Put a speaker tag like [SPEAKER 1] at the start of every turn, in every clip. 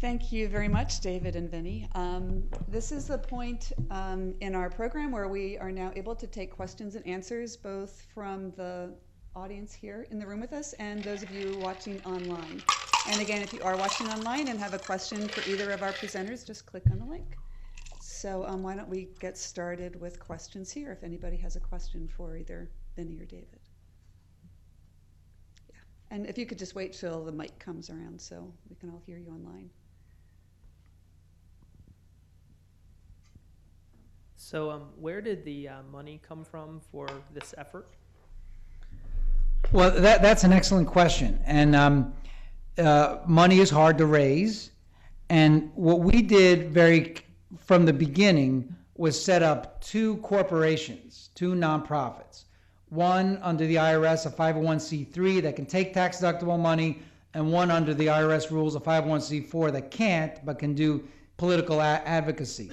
[SPEAKER 1] Thank you very much, David and Vinny. This is the point in our program where we are now able to take questions and answers both from the audience here in the room with us and those of you watching online. And again, if you are watching online and have a question for either of our presenters, just click on the link. So why don't we get started with questions here if anybody has a question for either Vinny or David. Yeah. And if you could just wait till the mic comes around so we can all hear you online.
[SPEAKER 2] So where did the money come from for this effort?
[SPEAKER 3] Well, that's an excellent question. And money is hard to raise. And what we did from the beginning was set up two corporations, two nonprofits. One under the IRS, a 501c3 that can take tax deductible money, and one under the IRS rules, a 501c4 that can't but can do political advocacy.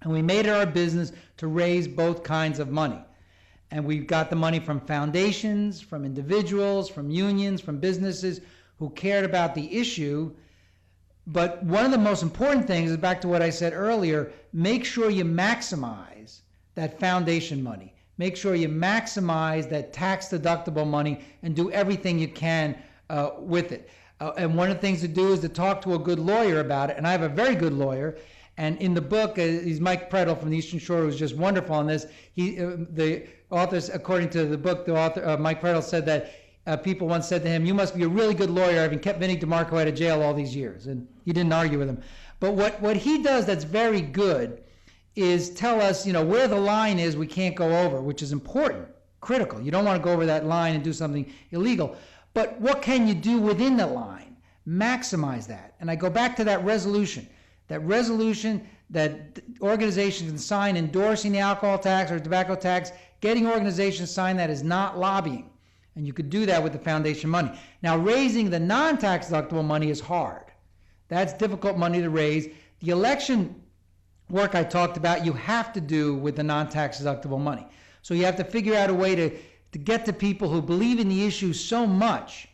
[SPEAKER 3] And we made it our business to raise both kinds of money. And we've got the money from foundations, from individuals, from unions, from businesses who cared about the issue. But one of the most important things is back to what I said earlier, make sure you maximize that foundation money. Make sure you maximize that tax deductible money and do everything you can with it. And one of the things to do is to talk to a good lawyer about it. And I have a very good lawyer. And in the book, he's Mike Prettle from the Eastern Shore, who's just wonderful on this. The authors, according to the book, the author, Mike Prettle, said that people once said to him, "You must be a really good lawyer, having kept Vinny DeMarco out of jail all these years." And he didn't argue with him. But what he does that's very good is tell us, where the line is we can't go over, which is important, critical. You don't want to go over that line and do something illegal. But what can you do within the line? Maximize that. And I go back to that resolution. That organizations can sign endorsing the alcohol tax or tobacco tax, getting organizations to sign that is not lobbying. And you could do that with the foundation money. Now, raising the non-tax deductible money is hard. That's difficult money to raise. The election work I talked about, you have to do with the non-tax deductible money. So you have to figure out a way to get to people who believe in the issue so much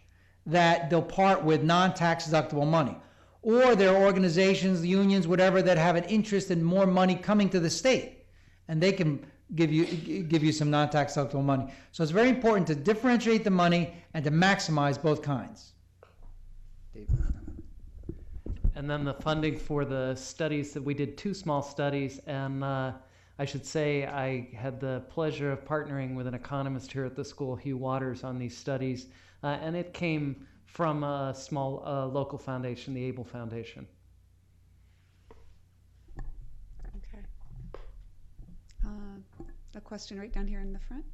[SPEAKER 3] that they'll part with non-tax deductible money. Or there are organizations, unions, whatever, that have an interest in more money coming to the state, and they can give you some non-tax deductible money. So it's very important to differentiate the money and to maximize both kinds. David.
[SPEAKER 2] And then the funding for the studies that we did, 2 small studies, and I should say I had the pleasure of partnering with an economist here at the school, Hugh Waters, on these studies, and it came from a small local foundation, the Able Foundation.
[SPEAKER 1] Okay. A question right down here in the front.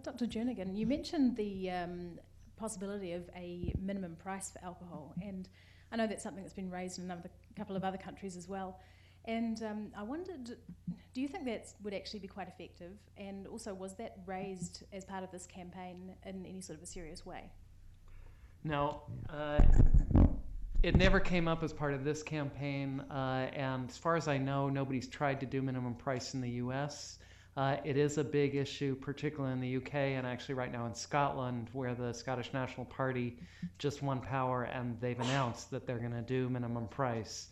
[SPEAKER 4] Dr. Jernigan, you mentioned the possibility of a minimum price for alcohol, and I know that's something that's been raised in a couple of other countries as well. And I wondered, do you think that would actually be quite effective? And also, was that raised as part of this campaign in any sort of a serious way?
[SPEAKER 2] No, it never came up as part of this campaign. And as far as I know, nobody's tried to do minimum price in the U.S. It is a big issue, particularly in the UK and actually right now in Scotland, where the Scottish National Party just won power and they've announced that they're going to do minimum price.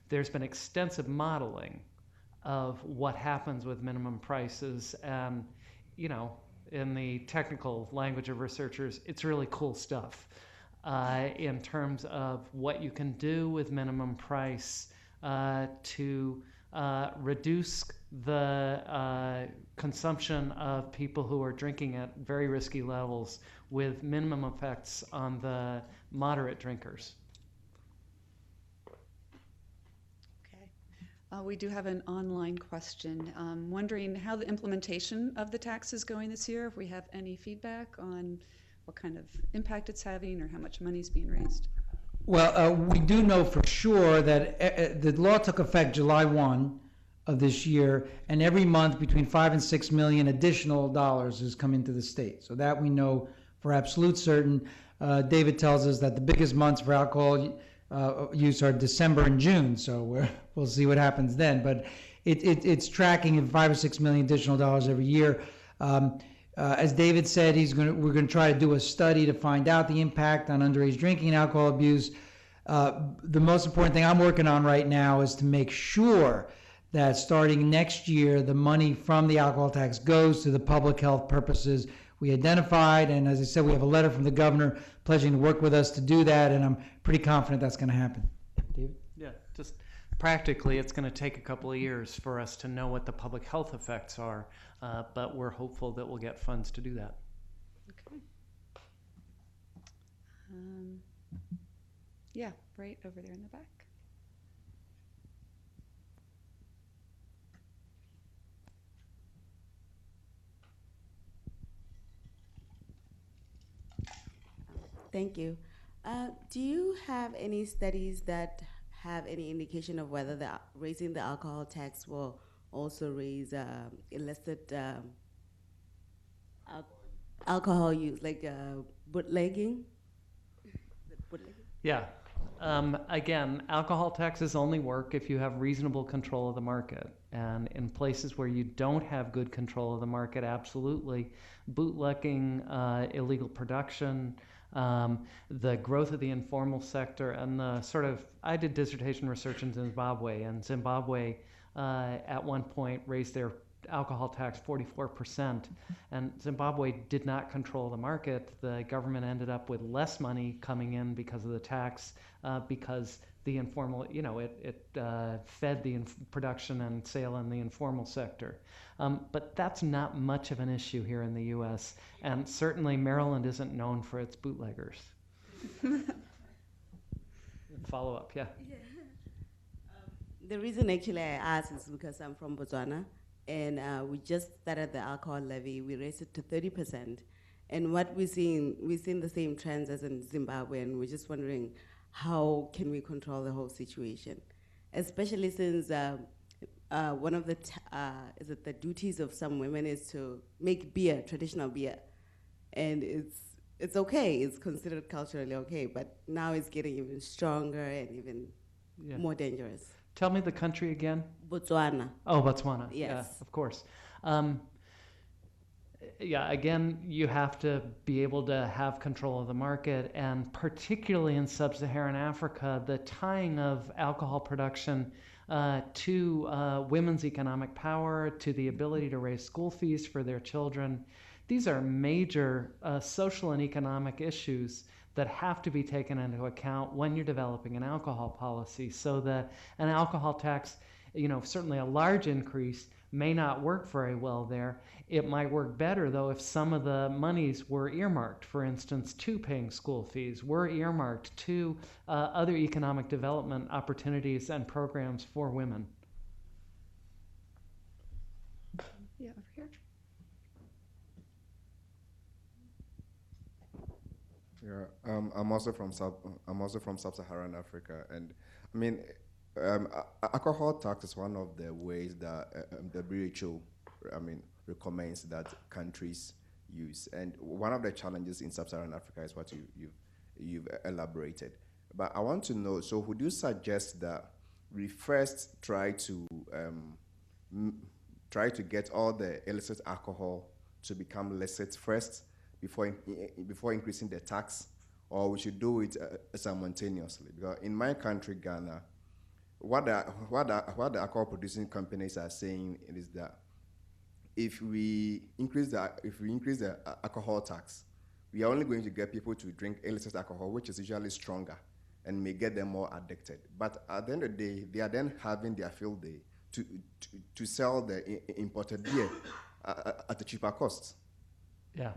[SPEAKER 2] There's been extensive modeling of what happens with minimum prices, and in the technical language of researchers, it's really cool stuff in terms of what you can do with minimum price to reduce the consumption of people who are drinking at very risky levels with minimum effects on the moderate drinkers.
[SPEAKER 1] We do have an online question. Wondering how the implementation of the tax is going this year, if we have any feedback on what kind of impact it's having or how much money is being raised.
[SPEAKER 3] Well, we do know for sure that the law took effect July 1 of this year, and every month between $5 and $6 million additional dollars is coming to the state. So that we know for absolute certain. David tells us that the biggest months for alcohol use are December and June, so we'll see what happens then. But it's tracking at $5 or $6 million additional dollars every year. As David said, we're going to try to do a study to find out the impact on underage drinking and alcohol abuse. The most important thing I'm working on right now is to make sure that starting next year, the money from the alcohol tax goes to the public health purposes we identified. And as I said, we have a letter from the governor pledging to work with us to do that, and I'm pretty confident that's going to happen. David?
[SPEAKER 2] Yeah, just practically, it's going to take a couple of years for us to know what the public health effects are, but we're hopeful that we'll get funds to do that.
[SPEAKER 1] Okay. Yeah, right over there in the back.
[SPEAKER 5] Thank you. Do you have any studies that have any indication of whether raising the alcohol tax will also raise illicit alcohol use, like bootlegging?
[SPEAKER 2] Yeah. Again, alcohol taxes only work if you have reasonable control of the market. And in places where you don't have good control of the market, absolutely. Bootlegging, illegal production, the growth of the informal sector, and the sort of, I did dissertation research in Zimbabwe, and Zimbabwe at one point raised their alcohol tax 44%, and Zimbabwe did not control the market. The government ended up with less money coming in because of the tax, because the informal, it fed the production and sale in the informal sector. But that's not much of an issue here in the U.S., and certainly Maryland isn't known for its bootleggers. Follow up, yeah.
[SPEAKER 5] The reason actually I asked is because I'm from Botswana, and we just started the alcohol levy. We raised it to 30%, and what we've seen the same trends as in Zimbabwe, and we're just wondering how can we control the whole situation, especially since one of the the duties of some women is to make beer, traditional beer, and it's okay. It's considered culturally okay, but now it's getting even stronger and even more dangerous.
[SPEAKER 2] Tell me the country again.
[SPEAKER 5] Botswana.
[SPEAKER 2] Oh, Botswana.
[SPEAKER 5] Yes.
[SPEAKER 2] Yeah, of course. Again, you have to be able to have control of the market, and particularly in sub-Saharan Africa, the tying of alcohol production to women's economic power, to the ability to raise school fees for their children. These are major social and economic issues that have to be taken into account when you're developing an alcohol policy, so that an alcohol tax, certainly a large increase may not work very well there. It might work better, though, if some of the monies were earmarked, for instance, to paying school fees, were earmarked to other economic development opportunities and programs for women.
[SPEAKER 1] Yeah, over here.
[SPEAKER 6] Yeah, I'm also from sub-Saharan Africa, and I mean, alcohol tax is one of the ways that the WHO, recommends that countries use. And one of the challenges in sub-Saharan Africa is what you've elaborated. But I want to know, so would you suggest that we first try to get all the illicit alcohol to become licit first before increasing the tax, or we should do it simultaneously? Because in my country, Ghana, what the alcohol producing companies are saying is that if we increase the alcohol tax, we are only going to get people to drink illicit alcohol, which is usually stronger and may get them more addicted. But at the end of the day, they are then having their field day to sell the imported beer at a cheaper cost.
[SPEAKER 2] Yeah.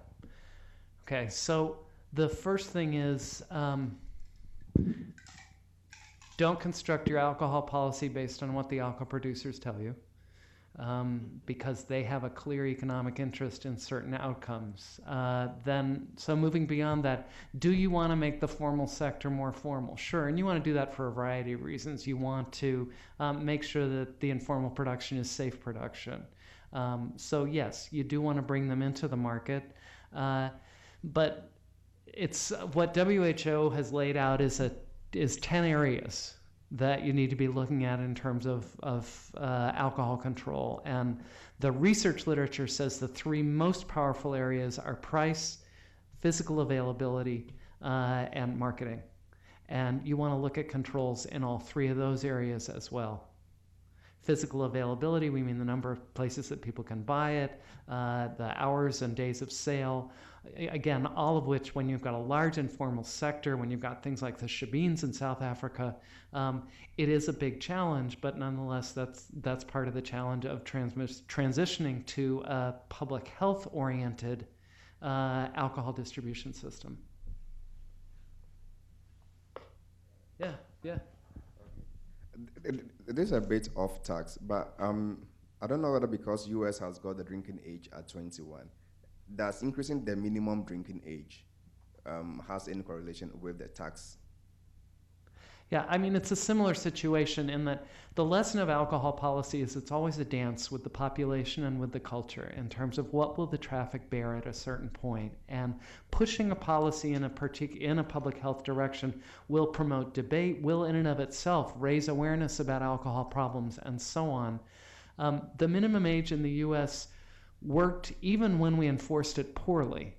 [SPEAKER 2] Okay, so the first thing is, don't construct your alcohol policy based on what the alcohol producers tell you, because they have a clear economic interest in certain outcomes. So moving beyond that, do you want to make the formal sector more formal? Sure, and you want to do that for a variety of reasons. You want to make sure that the informal production is safe production. So yes, you do want to bring them into the market, but it's what WHO has laid out is 10 areas that you need to be looking at in terms of alcohol control. And the research literature says the three most powerful areas are price, physical availability, and marketing. And you want to look at controls in all three of those areas as well. Physical availability, we mean the number of places that people can buy it, the hours and days of sale. Again, all of which, when you've got a large informal sector, when you've got things like the shebeens in South Africa, it is a big challenge, but nonetheless, that's part of the challenge of transitioning to a public health-oriented alcohol distribution system. Yeah.
[SPEAKER 6] This is a bit off tax, but I don't know whether because US has got the drinking age at 21, does increasing the minimum drinking age has any correlation with the tax?
[SPEAKER 2] Yeah, I mean, it's a similar situation in that the lesson of alcohol policy is it's always a dance with the population and with the culture in terms of what will the traffic bear at a certain point. And pushing a policy in a public health direction will promote debate, will in and of itself raise awareness about alcohol problems, and so on. The minimum age in the US worked even when we enforced it poorly.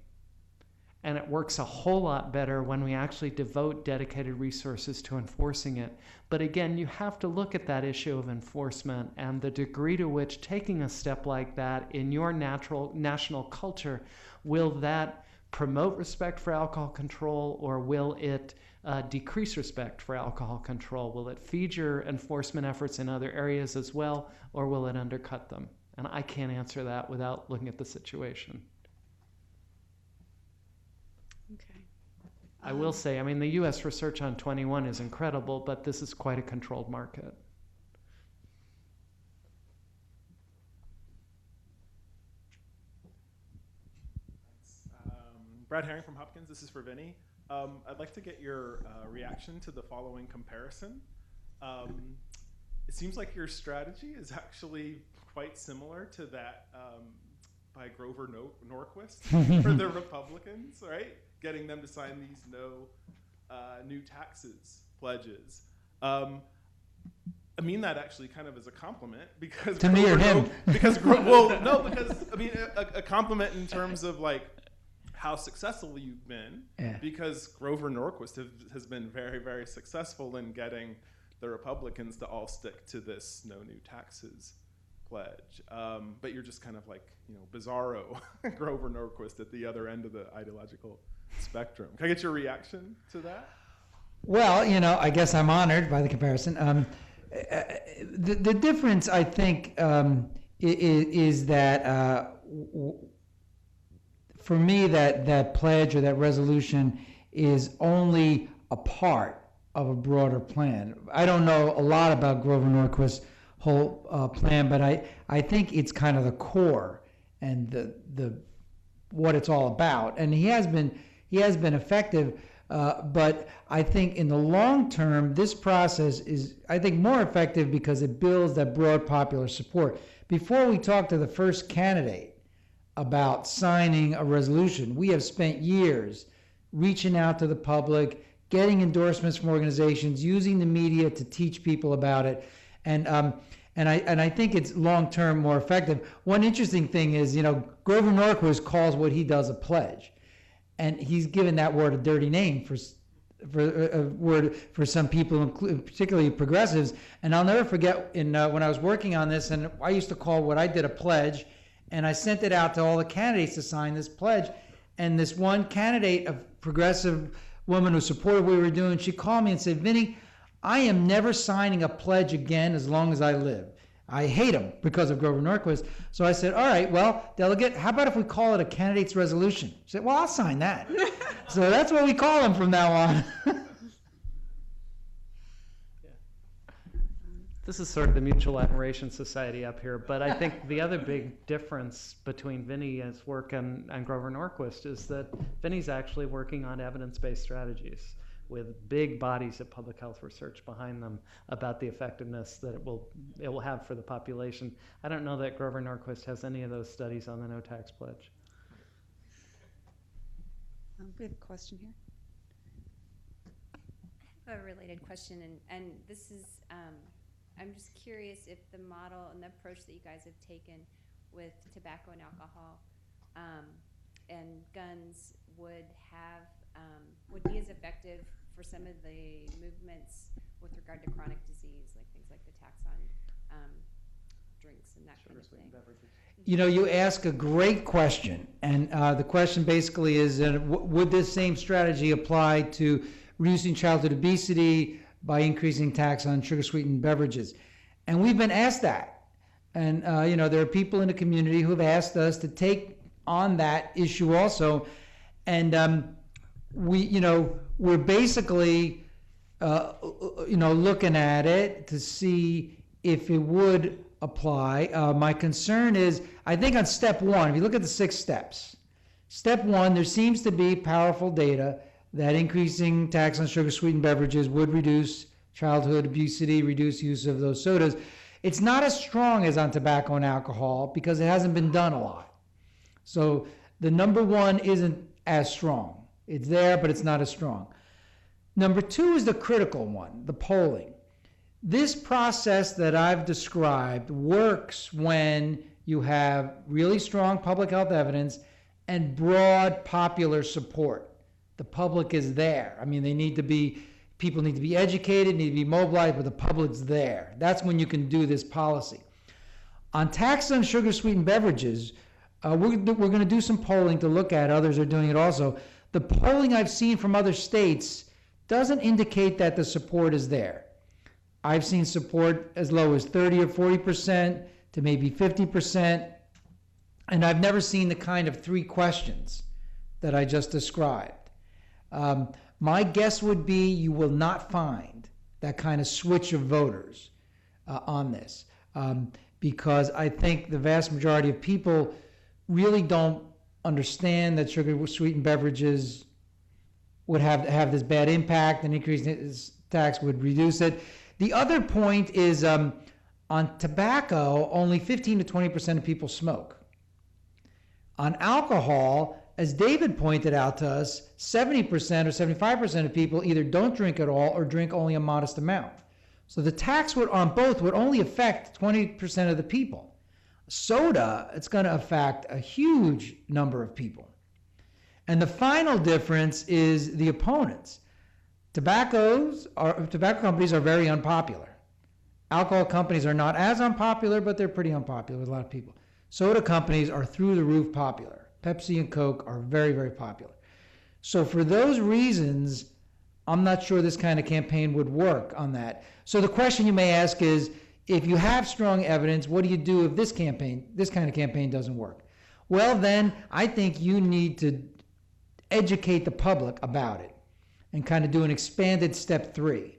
[SPEAKER 2] And it works a whole lot better when we actually devote dedicated resources to enforcing it. But again, you have to look at that issue of enforcement and the degree to which taking a step like that in your national culture, will that promote respect for alcohol control, or will it decrease respect for alcohol control? Will it feed your enforcement efforts in other areas as well, or will it undercut them? And I can't answer that without looking at the situation.
[SPEAKER 1] Okay.
[SPEAKER 2] I will say, I mean, the U.S. research on 21 is incredible, but this is quite a controlled market.
[SPEAKER 7] Brad Herring from Hopkins. This is for Vinny. I'd like to get your reaction to the following comparison. It seems like your strategy is actually quite similar to that by Grover Norquist for the Republicans, right? Getting them to sign these no new taxes pledges. I mean that actually kind of as a compliment, because
[SPEAKER 3] To me or him?
[SPEAKER 7] because I mean a compliment in terms of like how successful you've been,
[SPEAKER 3] Yeah.
[SPEAKER 7] because Grover Norquist has been very, very successful in getting the Republicans to all stick to this no new taxes pledge. But you're just kind of like, bizarro Grover Norquist at the other end of the ideological spectrum. Can I get your reaction to that?
[SPEAKER 3] Well, I guess I'm honored by the comparison. The difference, I think, is that for me, that pledge or that resolution is only a part of a broader plan. I don't know a lot about Grover Norquist's whole plan, but I think it's kind of the core and the what it's all about. And he has been effective. But I think in the long term, this process is, I think, more effective because it builds that broad popular support. Before we talk to the first candidate about signing a resolution, we have spent years reaching out to the public, getting endorsements from organizations, using the media to teach people about it. And I think it's long term more effective. One interesting thing is, Grover Norquist calls what he does a pledge. And he's given that word a dirty name for a word for some people, particularly progressives. And I'll never forget when I was working on this, and I used to call what I did a pledge, and I sent it out to all the candidates to sign this pledge. And this one candidate, a progressive woman who supported what we were doing, she called me and said, "Vinny, I am never signing a pledge again as long as I live. I hate him because of Grover Norquist." So I said, "All right, well, delegate, how about if we call it a candidate's resolution?" She said, "Well, I'll sign that." So that's what we call him from now on.
[SPEAKER 2] This is sort of the Mutual Admiration Society up here, but I think the other big difference between Vinny's work and Grover Norquist is that Vinny's actually working on evidence-based strategies with big bodies of public health research behind them about the effectiveness that it will have for the population. I don't know that Grover Norquist has any of those studies on the no tax pledge.
[SPEAKER 1] We have a question here.
[SPEAKER 8] A related question, and this is, I'm just curious if the model and the approach that you guys have taken with tobacco and alcohol and guns would be as effective for some of the movements with regard to chronic disease, like things like the tax on drinks and that kind of thing.
[SPEAKER 3] You know, you ask a great question, and the question basically is, would this same strategy apply to reducing childhood obesity by increasing tax on sugar-sweetened beverages? And we've been asked that. And, you know, there are people in the community who have asked us to take on that issue also. And we're basically, looking at it to see if it would apply. My concern is, I think on step one, if you look at the 6 steps, step one, there seems to be powerful data that increasing tax on sugar-sweetened beverages would reduce childhood obesity, reduce use of those sodas. It's not as strong as on tobacco and alcohol because it hasn't been done a lot. So the number one isn't as strong. It's there, but it's not as strong. Number 2 is the critical one, the polling. This process that I've described works when you have really strong public health evidence and broad popular support. The public is there. I mean, people need to be educated, need to be mobilized, but the public's there. That's when you can do this policy. On tax on sugar-sweetened beverages, we're going to do some polling to look at. Others are doing it also. The polling I've seen from other states doesn't indicate that the support is there. I've seen support as low as 30 or 40% to maybe 50%, and I've never seen the kind of 3 questions that I just described. My guess would be you will not find that kind of switch of voters on this, because I think the vast majority of people really don't understand that sugar-sweetened beverages would have this bad impact, and increasing tax would reduce it. The other point is on tobacco, only 15 to 20% of people smoke. On alcohol, as David pointed out to us, 70% or 75% of people either don't drink at all or drink only a modest amount. So the tax on both would only affect 20% of the people. Soda, it's going to affect a huge number of people. And the final difference is the opponents. Tobacco companies are very unpopular. Alcohol companies are not as unpopular, but they're pretty unpopular with a lot of people. Soda companies are through the roof popular. Pepsi and Coke are very, very popular. So for those reasons, I'm not sure this kind of campaign would work on that. So the question you may ask is, if you have strong evidence, what do you do if this kind of campaign doesn't work? Well, then I think you need to educate the public about it and kind of do an expanded step 3,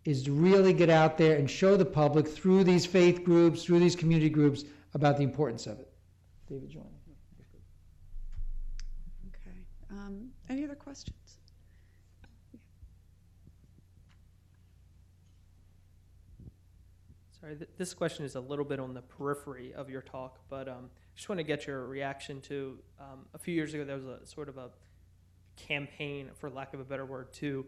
[SPEAKER 3] is to really get out there and show the public through these faith groups, through these community groups, about the importance of it. David, join.
[SPEAKER 1] Okay. Any other questions?
[SPEAKER 9] Sorry, this question is a little bit on the periphery of your talk, but just want to get your reaction to a few years ago there was a sort of a campaign, for lack of a better word, to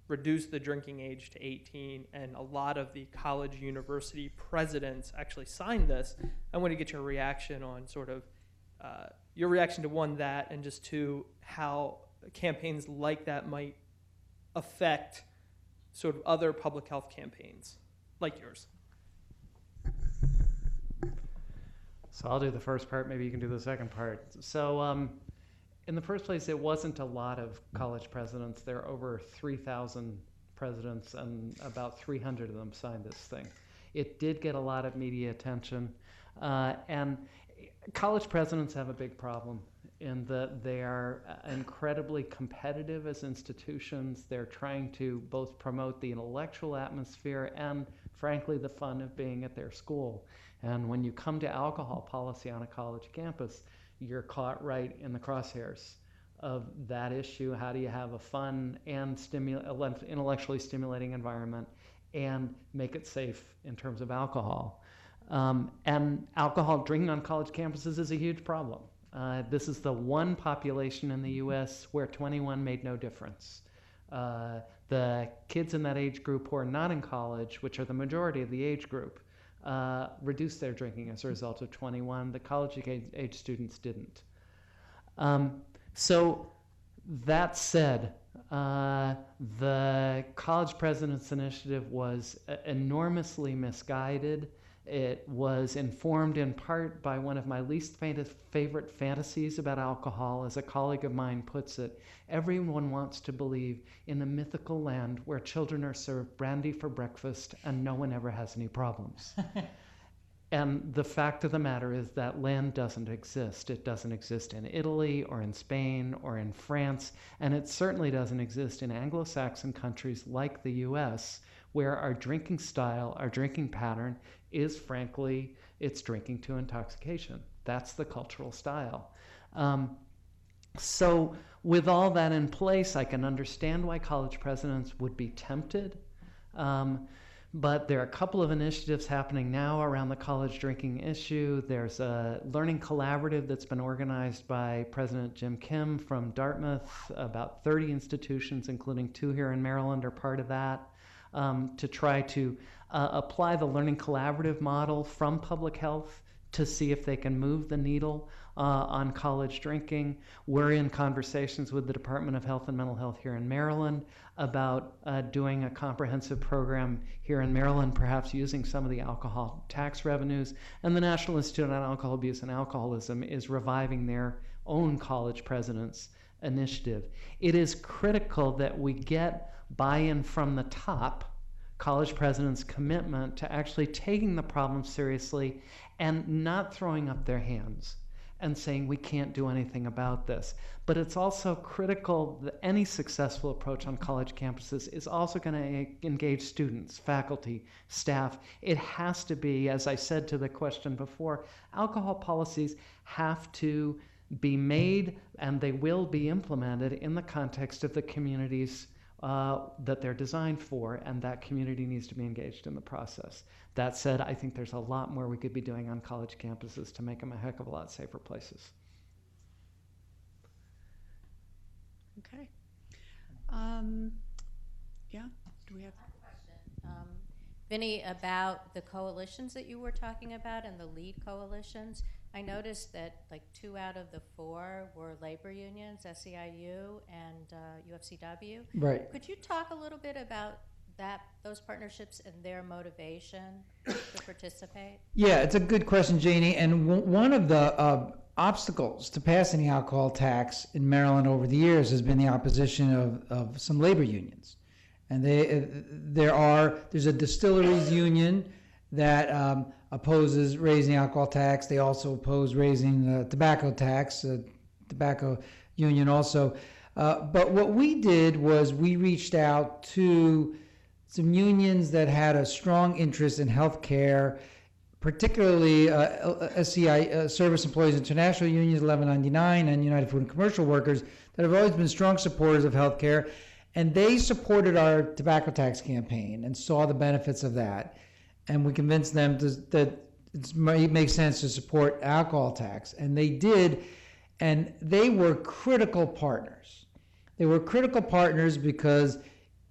[SPEAKER 9] reduce the drinking age to 18, and a lot of the college university presidents actually signed this. I want to get your reaction on sort of your reaction to, one, that, and just 2, how campaigns like that might affect sort of other public health campaigns like yours.
[SPEAKER 2] So I'll do the first part, maybe you can do the second part. So in the first place, it wasn't a lot of college presidents. There are over 3,000 presidents, and about 300 of them signed this thing. It did get a lot of media attention, and college presidents have a big problem in that they are incredibly competitive as institutions. They're trying to both promote the intellectual atmosphere and, frankly, the fun of being at their school. And when you come to alcohol policy on a college campus, you're caught right in the crosshairs of that issue. How do you have a fun and intellectually stimulating environment and make it safe in terms of alcohol? And alcohol drinking on college campuses is a huge problem. This is the one population in the U.S. where 21 made no difference. The kids in that age group who are not in college, which are the majority of the age group, reduced their drinking as a result of 21. The college age students didn't. So that said, the College President's Initiative was enormously misguided. It was informed in part by one of my least favorite fantasies about alcohol. As a colleague of mine puts it, everyone wants to believe in a mythical land where children are served brandy for breakfast and no one ever has any problems. And the fact of the matter is that land doesn't exist. It doesn't exist in Italy or in Spain or in France, and it certainly doesn't exist in Anglo-Saxon countries like the US, where our drinking style, our drinking pattern is, frankly, it's drinking to intoxication. That's the cultural style. So with all that in place, I can understand why college presidents would be tempted. But there are a couple of initiatives happening now around the college drinking issue. There's a learning collaborative that's been organized by President Jim Kim from Dartmouth. About 30 institutions, including 2 here in Maryland, are part of that, to try to apply the learning collaborative model from public health to see if they can move the needle on college drinking. We're in conversations with the Department of Health and Mental Health here in Maryland about doing a comprehensive program here in Maryland, perhaps using some of the alcohol tax revenues. And the National Institute on Alcohol Abuse and Alcoholism is reviving their own college presidents initiative. It is critical that we get buy-in from the top, college presidents' commitment to actually taking the problem seriously and not throwing up their hands and saying we can't do anything about this. But it's also critical that any successful approach on college campuses is also going to engage students, faculty, staff. It has to be, as I said to the question before, alcohol policies have to be made and they will be implemented in the context of the communities that they're designed for, and that community needs to be engaged in the process. That said, I think there's a lot more we could be doing on college campuses to make them a heck of a lot safer places.
[SPEAKER 1] Okay. Yeah, do we have?
[SPEAKER 10] Vinny, about the coalitions that you were talking about and the lead coalitions, I noticed that like 2 out of the 4 were labor unions, SEIU and UFCW.
[SPEAKER 3] Right.
[SPEAKER 10] Could you talk a little bit about those partnerships and their motivation to participate?
[SPEAKER 3] Yeah, it's a good question, Janie. And one of the obstacles to passing the alcohol tax in Maryland over the years has been the opposition of some labor unions. And there's a distilleries union that opposes raising the alcohol tax. They also oppose raising the tobacco tax, tobacco union also. But what we did was we reached out to some unions that had a strong interest in health care, particularly SEI, Service Employees International Unions, 1199, and United Food and Commercial Workers, that have always been strong supporters of health care. And they supported our tobacco tax campaign and saw the benefits of that. And we convinced them that it makes sense to support alcohol tax. And they did, and they were critical partners. They were critical partners because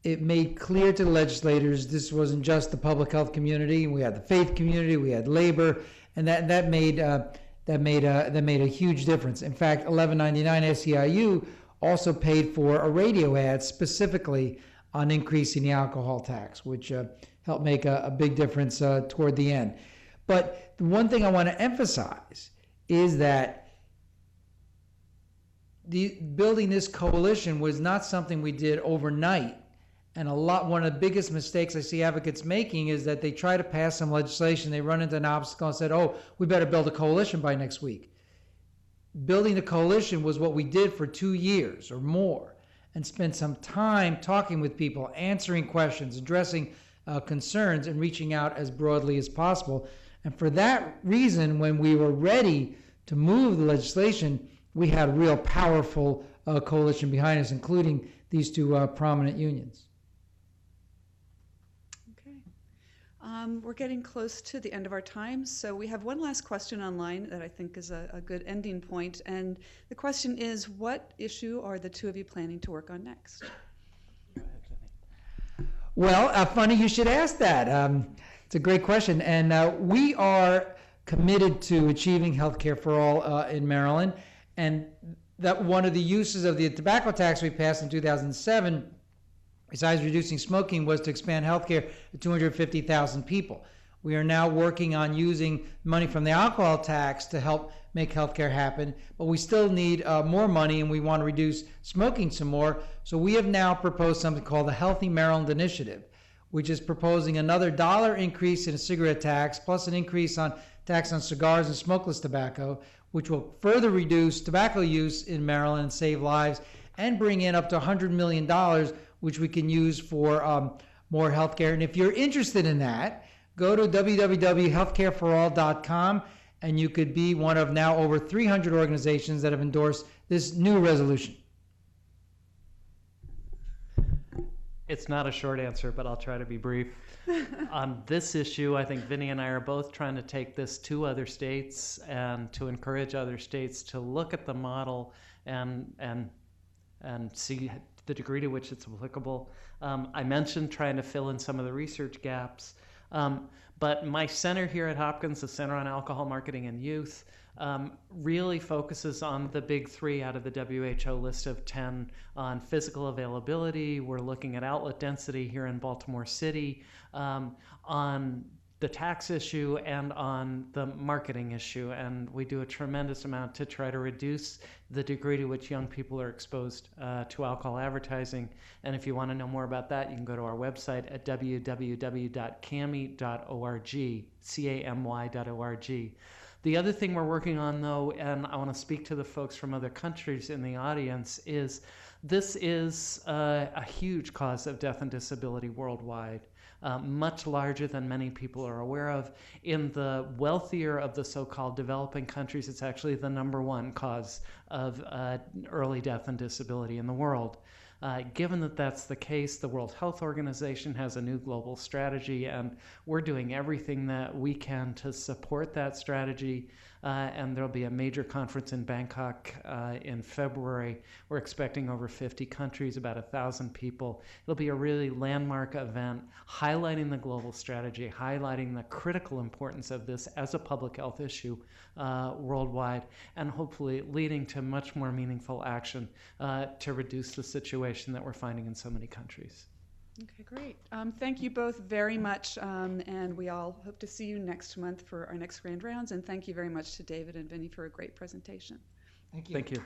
[SPEAKER 3] it made clear to the legislators this wasn't just the public health community. We had the faith community, we had labor, and that made a huge difference. In fact, 1199 SEIU also paid for a radio ad specifically on increasing the alcohol tax, which helped make a big difference toward the end. But the one thing I want to emphasize is that building this coalition was not something we did overnight. And one of the biggest mistakes I see advocates making is that they try to pass some legislation, they run into an obstacle and said, oh, we better build a coalition by next week. Building a coalition was what we did for 2 years or more, and spent some time talking with people, answering questions, addressing concerns, and reaching out as broadly as possible. And for that reason, when we were ready to move the legislation, we had a real powerful coalition behind us, including these 2 prominent unions.
[SPEAKER 1] We're getting close to the end of our time, so we have one last question online that I think is a good ending point. And the question is, what issue are the 2 of you planning to work on next?
[SPEAKER 2] Go ahead,
[SPEAKER 3] Well, funny you should ask that. It's a great question. And we are committed to achieving healthcare for all in Maryland. And that one of the uses of the tobacco tax we passed in 2007, besides reducing smoking, was to expand healthcare to 250,000 people. We are now working on using money from the alcohol tax to help make healthcare happen, but we still need more money, and we want to reduce smoking some more. So we have now proposed something called the Healthy Maryland Initiative, which is proposing another $1 increase in a cigarette tax, plus an increase on tax on cigars and smokeless tobacco, which will further reduce tobacco use in Maryland and save lives, and bring in up to $100 million, which we can use for more healthcare. And if you're interested in that, go to www.healthcareforall.com, and you could be one of now over 300 organizations that have endorsed this new resolution.
[SPEAKER 2] It's not a short answer, but I'll try to be brief. On this issue, I think Vinny and I are both trying to take this to other states and to encourage other states to look at the model and see the degree to which it's applicable. I mentioned trying to fill in some of the research gaps, but my center here at Hopkins, the Center on Alcohol Marketing and Youth, really focuses on the big three out of the WHO list of 10 on physical availability. We're looking at outlet density here in Baltimore City, on the tax issue, and on the marketing issue. And we do a tremendous amount to try to reduce the degree to which young people are exposed to alcohol advertising. And if you want to know more about that, you can go to our website at www.camy.org, CAMY.org. The other thing we're working on, though, and I want to speak to the folks from other countries in the audience, is this is a huge cause of death and disability worldwide, much larger than many people are aware of. In the wealthier of the so-called developing countries, it's actually the #1 cause of early death and disability in the world. Given that that's the case, the World Health Organization has a new global strategy, and we're doing everything that we can to support that strategy. And there'll be a major conference in Bangkok in February. We're expecting over 50 countries, about 1,000 people. It'll be a really landmark event highlighting the global strategy, highlighting the critical importance of this as a public health issue worldwide, and hopefully leading to much more meaningful action to reduce the situation that we're finding in so many countries.
[SPEAKER 1] Okay, great. Thank you both very much, and we all hope to see you next month for our next grand rounds. And thank you very much to David and Vinny for a great presentation.
[SPEAKER 3] Thank you.
[SPEAKER 2] Thank you.